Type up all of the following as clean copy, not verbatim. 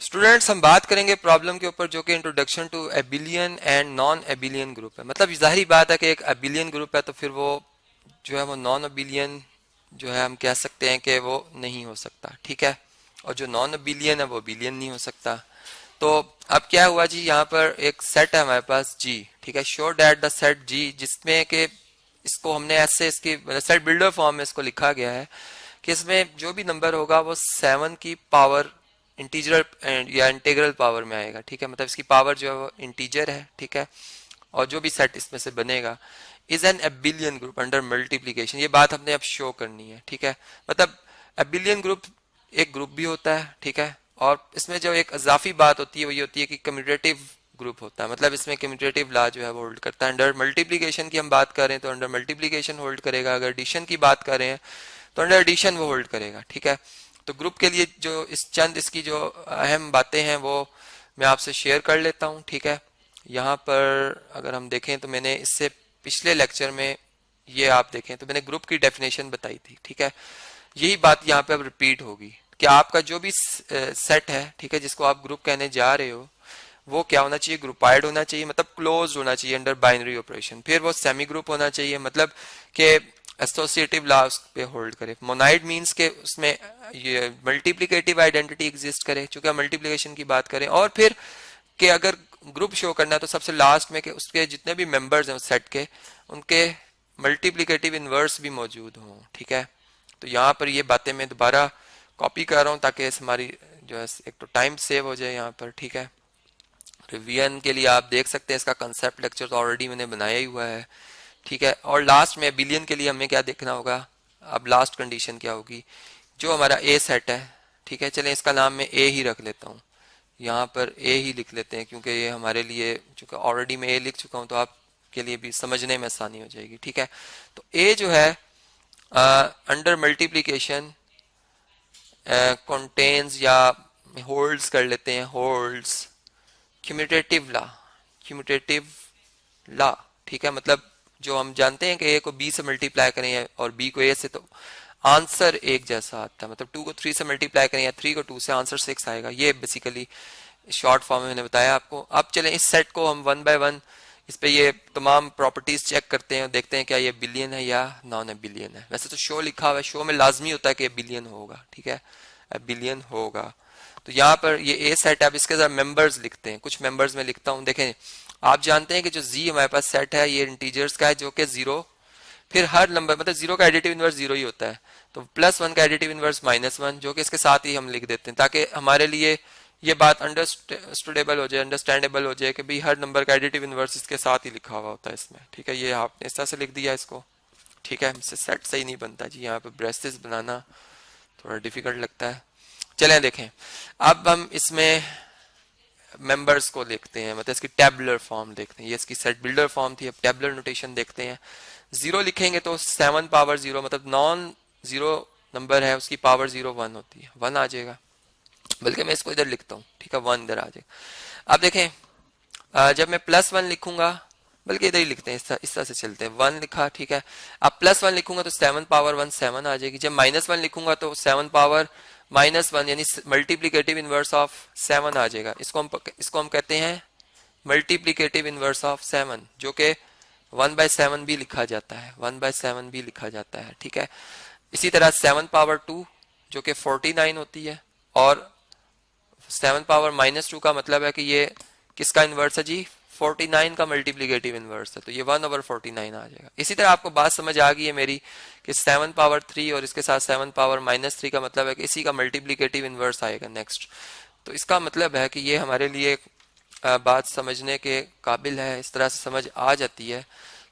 Students हम बात करेंगे प्रॉब्लम के ऊपर जो कि introduction to abelian and non abelian group है। मतलब जाहिर बात है कि एक एबिलियन ग्रुप है तो फिर वो जो है वो नॉन एबिलियन जो है हम कह सकते हैं कि वो नहीं हो सकता, ठीक है। और जो नॉन एबिलियन है वो एबिलियन नहीं हो सकता। तो अब क्या हुआ जी, यहाँ पर एक सेट है हमारे पास जी, ठीक है। शो दैट द सेट जी, जिसमें कि इसको हमने ऐसे इसकी सेट बिल्डर फॉर्म में इसको लिखा गया है कि इसमें जो भी नंबर होगा वो 7 की पावर इंटीजर या इंटीग्रल पावर में आएगा, ठीक है। मतलब इसकी पावर जो है वो इंटीजर है, ठीक है। और जो भी सेट इसमें से बनेगा is an abelian group under multiplication. ये बात हमने अब शो करनी है, ठीक है। मतलब एबिलियन ग्रुप एक ग्रुप भी होता है, ठीक है। और इसमें जो एक इजाफी बात होती है वो ये होती है कि कम्यूटेटिव ग्रुप होता है। मतलब इसमें कम्यूटेटिव लॉ जो है वो होल्ड करता है। अंडर मल्टीप्लीकेशन की हम बात करें तो अंडर मल्टीप्लीकेशन होल्ड करेगा, अगर एडिशन की बात करें तो अंडर एडिशन वो होल्ड करेगा, ठीक है। तो ग्रुप के लिए जो इस चंद इसकी जो अहम बातें हैं वो मैं आपसे शेयर कर लेता हूं, ठीक है। यहाँ पर अगर हम देखें तो मैंने इससे पिछले लेक्चर में ये आप देखें तो मैंने ग्रुप की डेफिनेशन बताई थी, ठीक है। यही बात यहाँ पे अब रिपीट होगी कि आपका जो भी सेट है, ठीक है, जिसको आप ग्रुप कहने जा रहे हो वो क्या होना चाहिए, ग्रुपाइड होना चाहिए, मतलब क्लोज होना चाहिए अंडर बाइनरी ऑपरेशन। फिर वो सेमी ग्रुप होना चाहिए, मतलब कि एसोसिएटिव लॉस पे होल्ड करे। मोनाइड मींस के उसमें ये मल्टीप्लिकेटिव आइडेंटिटी एग्जिस्ट करे, चूंकि हम मल्टीप्लिकेशन की बात करें। और फिर कि अगर ग्रुप शो करना है तो सबसे लास्ट में कि उसके जितने भी मेंबर्स हैं उस सेट के, उनके मल्टीप्लिकेटिव इनवर्स भी मौजूद हों, ठीक है। तो यहाँ पर ये बातें मैं दोबारा कॉपी कर रहा हूँ ताकि हमारी जो है एक तो टाइम सेव हो जाए यहाँ पर, ठीक है। रिवीजन के लिए आप देख सकते हैं, इसका कंसेप्ट लेक्चर तो ऑलरेडी मैंने बनाया ही हुआ है, ठीक है। और लास्ट में बिलियन के लिए हमें क्या देखना होगा, अब लास्ट कंडीशन क्या होगी, जो हमारा ए सेट है, ठीक है। चलें इसका नाम मैं ए ही रख लेता हूँ, यहाँ पर ए ही लिख लेते हैं क्योंकि ये हमारे लिए, चूंकि ऑलरेडी मैं ए लिख चुका हूँ तो आपके लिए भी समझने में आसानी हो जाएगी, ठीक है। तो ए जो है अंडर मल्टीप्लीकेशन कंटेन्स या होल्ड्स कर लेते हैं, होल्ड्स क्यूमुटेटिव लॉ, क्यूमुटेटिव लॉ, ठीक है। मतलब जो हम जानते हैं कि ए को बी से मल्टीप्लाई करें और बी को ए से तो आंसर एक जैसा आता है। मतलब 2 को 3 से मल्टीप्लाई करें या 3 को 2 से आंसर 6 आएगा। ये बेसिकली शॉर्ट फॉर्म में मैंने बताया आपको। अब चलें इस सेट को हम वन बाय वन इस पे ये तमाम प्रॉपर्टीज चेक करते हैं और देखते हैं क्या ये बिलियन है या नॉन ए बिलियन है। वैसे तो शो लिखा हुआ है, शो में लाजमी होता है कि बिलियन होगा, ठीक है, बिलियन होगा। तो यहाँ पर ये ए सेट है। अब इसके साथ मेंबर्स लिखते हैं, कुछ मेंबर्स में लिखता हूँ। देखें आप जानते हैं कि जो जी हमारे पास सेट है ये इंटीजर्स का है जो कि जीरो, फिर हर नंबर मतलब जीरो का एडिटिव इनवर्स जीरो ही होता है, तो +1 का एडिटिव इनवर्स -1 जो कि इसके साथ ही हम लिख देते हैं ताकि हमारे लिए ये बात अंडरस्टूडेबल हो जाए, अंडरस्टैंडेबल हो जाए कि भाई हर नंबर का एडिटिव इनवर्स इसके साथ ही लिखा हुआ होता है इसमें, ठीक है। ये आपने इस तरह से लिख दिया इसको, ठीक है। इससे सेट सही नहीं बनता जी, यहाँ पे ब्रेसेस बनाना थोड़ा डिफिकल्ट लगता है। चलें देखें अब हम इसमें मेंबर्स को देखते हैं, मतलब इसकी टेबुलर फॉर्म देखते हैं। ये इसकी सेट बिल्डर फॉर्म थी, अब टेबुलर नोटेशन देखते हैं। जीरो लिखेंगे तो 7 पावर 0, मतलब नॉन जीरो नंबर है उसकी पावर 0 1 होती है, 1 आ जाएगा। बल्कि मैं इसको इधर लिखता हूँ, ठीक है, 1 इधर आ जाएगा। अब देखें जब मैं +1 लिखूंगा, बल्कि इधर ही लिखते हैं, इस तरह से चलते हैं। 1 लिखा, ठीक है। अब +1 लिखूंगा तो 7 पावर 1 7 आ जाएगी। जब -1 लिखूंगा तो 7 पावर -1 यानी मल्टीप्लीकेटिव इनवर्स ऑफ 7 आ जाएगा। इसको हम कहते हैं मल्टीप्लीकेटिव इनवर्स ऑफ 7, जो कि 1/7 भी लिखा जाता है, 1/7 भी लिखा जाता है, ठीक है। इसी तरह 7 पावर 2 जो कि 49 होती है, और 7 पावर -2 का मतलब है कि ये किसका इनवर्स है जी, 49 का मल्टीप्लीकेटिव इनवर्स है, तो ये 1/49 आ जाएगा। इसी तरह आपको बात समझ आ गई है मेरी कि 7 पावर 3 और इसके साथ 7 पावर -3 का मतलब है कि इसी का मल्टीप्लीकेटिव इनवर्स आएगा नेक्स्ट। तो इसका मतलब है कि ये हमारे लिए बात समझने के काबिल है, इस तरह से समझ आ जाती है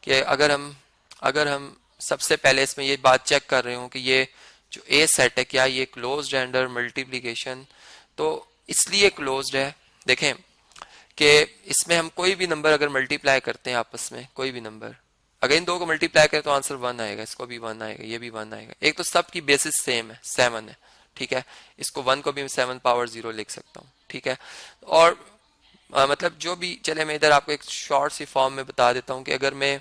कि अगर हम सबसे पहले इसमें ये बात चेक कर रहे हो कि ये जो ए सेट है क्या ये क्लोज्ड है अंडर मल्टीप्लीकेशन, तो इसलिए क्लोज्ड है। देखें कि इसमें हम कोई भी नंबर अगर मल्टीप्लाई करते हैं आपस में, कोई भी नंबर अगर इन दो को मल्टीप्लाई करें तो आंसर 1 आएगा, इसको भी 1 आएगा, ये भी 1 आएगा। एक तो सब की बेसिस सेम है, 7 है, ठीक है। इसको 1 को भी मैं 7 पावर 0 लिख सकता हूँ, ठीक है। और मतलब जो भी, चले मैं इधर आपको एक शॉर्ट सी फॉर्म में बता देता हूँ कि अगर मैं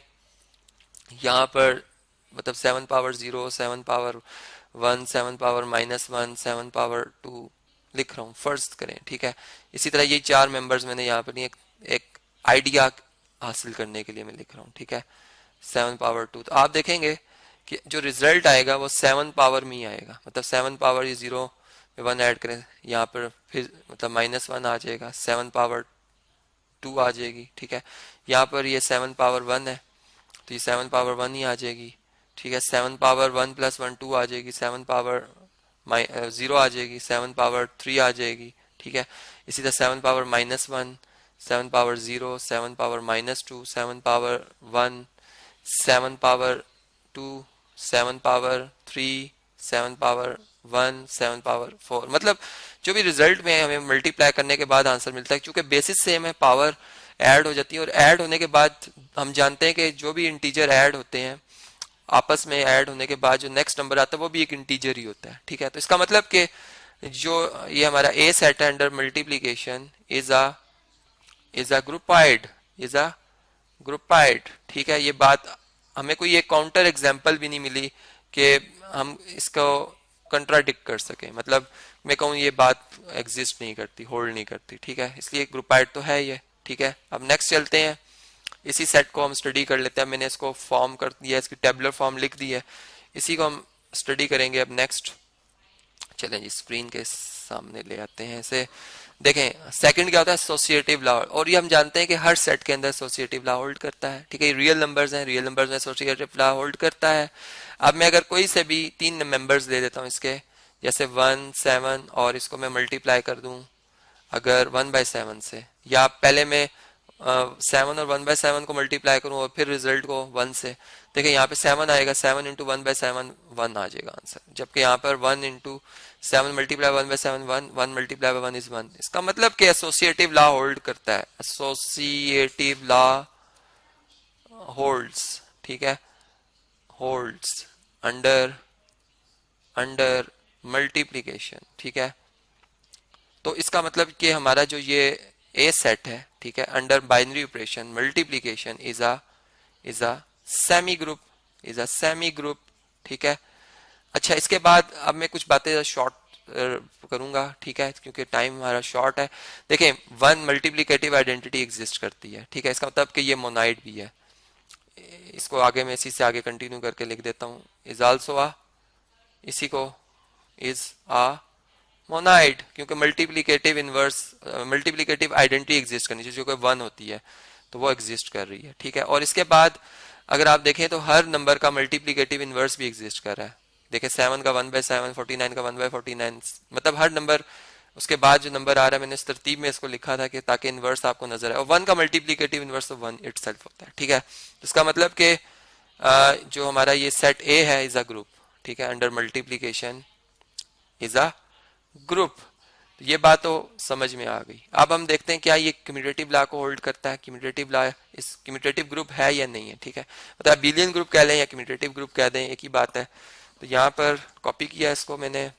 यहाँ पर मतलब 7 पावर 0 7 पावर 1 7 पावर -1 7 पावर 2 लिख रहा हूँ, फर्ज करें, ठीक है। इसी तरह ये 4 मेंबर्स मैंने यहाँ पर नहीं, एक आइडिया हासिल करने के लिए मैं लिख रहा हूँ, ठीक है। 7 पावर 2, तो आप देखेंगे कि जो रिजल्ट आएगा वो 7 पावर में ही आएगा, मतलब 7 पावर ये 0 में 1 ऐड करें यहाँ पर, फिर मतलब -1 आ जाएगा, 7 पावर 2 आ जाएगी, ठीक है। यहाँ पर ये 7 पावर 1 है तो ये 7 पावर 1 ही आ जाएगी, ठीक है। 7 पावर 1 + 1 2 आ जाएगी, 7 पावर 0 आ जाएगी, 7 पावर 3 आ जाएगी, ठीक है। इसी तरह 7 power -1, 7 power 0, 7 power -2, 7 power 1, 7 power 2, 7 power 3, 7 power 1, 7 power 4, मतलब जो भी रिजल्ट में हमें मल्टीप्लाई करने के बाद आंसर मिलता है, क्योंकि बेसिस सेम है, पावर ऐड हो जाती है, और ऐड होने के बाद हम जानते हैं कि जो भी इंटीजर ऐड होते हैं आपस में ऐड होने के बाद जो नेक्स्ट नंबर आता है वो भी एक इंटीजर ही होता है, ठीक है। तो इसका मतलब कि जो ये हमारा ए सेट है अंडर मल्टीप्लीकेशन इज अ ग्रुपाइड, ठीक है। ये बात हमें कोई एक काउंटर एग्जांपल भी नहीं मिली कि हम इसको कंट्राडिक्ट कर सके, मतलब मैं कहूँ ये बात एग्जिस्ट नहीं करती, होल्ड नहीं करती, ठीक है। इसलिए ग्रुपाइड तो है ये, ठीक है। अब नेक्स्ट चलते हैं, इसी सेट को हम स्टडी कर लेते हैं। मैंने इसको फॉर्म कर दिया, इसकी टेबुलर फॉर्म लिख दी है, इसी को हम स्टडी करेंगे अब नेक्स्ट। चलें जी, स्क्रीन के सामने ले आते हैं इसे। देखें सेकंड क्या होता है, एसोसिएटिव लॉ, और ये हम जानते हैं कि हर सेट के अंदर एसोसिएटिव लॉ होल्ड करता है, ठीक है। रियल नंबर्स हैं, रियल नंबर्स में एसोसिएटिव लॉ होल्ड करता है। अब मैं अगर कोई से भी 3 मेंबर्स ले देता हूँ इसके, जैसे 1, 7, और इसको मैं मल्टीप्लाई कर दूं अगर 1/7 से, या पहले मैं 7 और 1/7 को मल्टीप्लाई करूं और फिर रिजल्ट को 1 से, देखिए यहाँ पे 7 आएगा, 7 × 1/7 1 आ जाएगा आंसर, जबकि यहाँ पर 1 × 7 मल्टीप्लाई 1/7 1, 1 मल्टीप्लाई 1 इज 1। इसका मतलब कि एसोसिएटिव लॉ होल्ड करता है, एसोसिएटिव लॉ होल्ड्स, ठीक है, होल्ड्स अंडर मल्टीप्लीकेशन, ठीक है। तो इसका मतलब कि हमारा जो ये ए सेट है, ठीक है, under binary operation multiplication is a semi group, ठीक है। अच्छा, इसके बाद अब मैं कुछ बातें शॉर्ट करूंगा, ठीक है, क्योंकि टाइम हमारा शॉर्ट है। देखें 1 मल्टीप्लिकेटिव आइडेंटिटी एग्जिस्ट करती है, ठीक है, इसका मतलब कि ये मोनाइड भी है। इसको आगे मैं इसी से आगे कंटिन्यू करके लिख देता हूँ, इज आल्सो अ, इसी को इज अ मोनाइड, क्योंकि मल्टीप्लिकेटिव आइडेंटिटी एग्जिस्ट करनी चाहिए, जो कि 1 होती है तो वो एग्जिस्ट कर रही है, ठीक है। और इसके बाद अगर आप देखें तो हर नंबर का मल्टीप्लिकेटिव इनवर्स भी एग्जिस्ट कर रहा है। देखिए 7 का 1/7, 49 का 1/49, मतलब हर नंबर उसके बाद जो नंबर आ रहा है, मैंने इस तरतीब में इसको लिखा था कि ताकि इनवर्स आपको नजर आए, और 1 का मल्टीप्लिकेटिव इनवर्स तो 1 इटसेल्फ होता है, ठीक है। तो इसका मतलब कि जो हमारा ये सेट ए है इज अ ग्रुप, ठीक है, under multiplication is a group. ये बात तो समझ में आ गई। अब हम देखते हैं क्या ये कम्यूटेटिव लॉ को होल्ड करता है, कम्यूटेटिव लॉ इस कम्यूटेटिव ग्रुप है या नहीं है, ठीक है। मतलब बिलियन ग्रुप कह लें या कम्यूटेटिव ग्रुप कह दें, एक ही बात है। तो यहाँ पर कॉपी किया इसको मैंने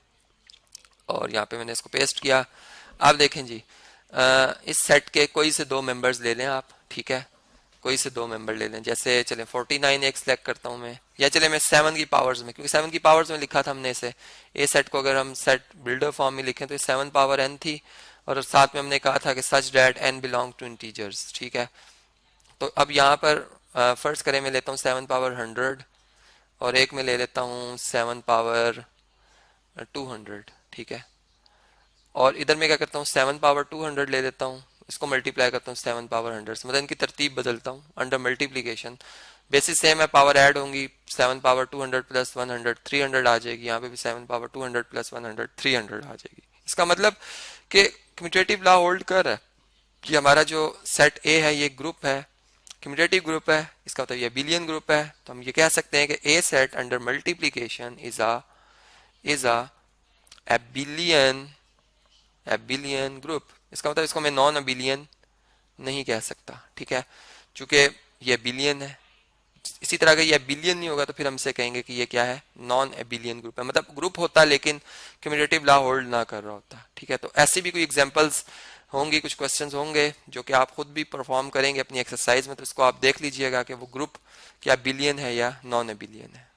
और यहाँ पे मैंने इसको पेस्ट किया। आप देखें जी, इस सेट के कोई से 2 मेंबर्स ले लें आप, ठीक है, कोई से 2 मेंबर ले लें, जैसे चले 49 एक सेलेक्ट करता हूं मैं, या चले मैं 7 की पावर्स में, क्योंकि 7 की पावर्स में लिखा था हमने इसे, ए सेट को अगर हम सेट बिल्डर फॉर्म में लिखें तो 7 पावर n थी, और साथ में हमने कहा था कि such that n belong to integers, ठीक है। तो अब यहाँ पर फर्स्ट करें, मैं लेता हूँ 7 पावर 100 और एक में ले लेता हूँ 7 पावर 200, ठीक है। और इधर मैं क्या करता हूँ 7 पावर 200 ले लेता हूँ, इसको मल्टीप्लाई करता हूँ 7 पावर 100 से, मतलब इनकी तरतीब बदलता हूँ अंडर मल्टीप्लिकेशन। बेसिस सेम है, पावर ऐड होंगी, 7 पावर 200 + 100 300 आ जाएगी, यहाँ पे भी 7 पावर 200 + 100 300 आ जाएगी। इसका मतलब कि कम्यूटेटिव लॉ होल्ड कर रहा है कि हमारा जो सेट ए है ये ग्रुप है, कम्यूटेटिव ग्रुप है, इसका मतलब ये बिलियन ग्रुप है। तो हम ये कह सकते हैं कि a set under multiplication is a abelian group. इसका मतलब इसको मैं नॉन एबिलियन नहीं कह सकता, ठीक है, चूंकि ये बिलियन है। इसी तरह अगर ये बिलियन नहीं होगा तो फिर हमसे कहेंगे कि ये क्या है, नॉन एबिलियन ग्रुप है, मतलब ग्रुप होता लेकिन कम्यूटेटिव लॉ होल्ड ना कर रहा होता, ठीक है। तो ऐसी भी कोई एग्जांपल्स होंगी, कुछ क्वेश्चंस होंगे जो कि आप खुद भी परफॉर्म करेंगे अपनी एक्सरसाइज में, तो इसको आप देख लीजिएगा कि वो ग्रुप क्या बिलियन है या नॉन एबिलियन है।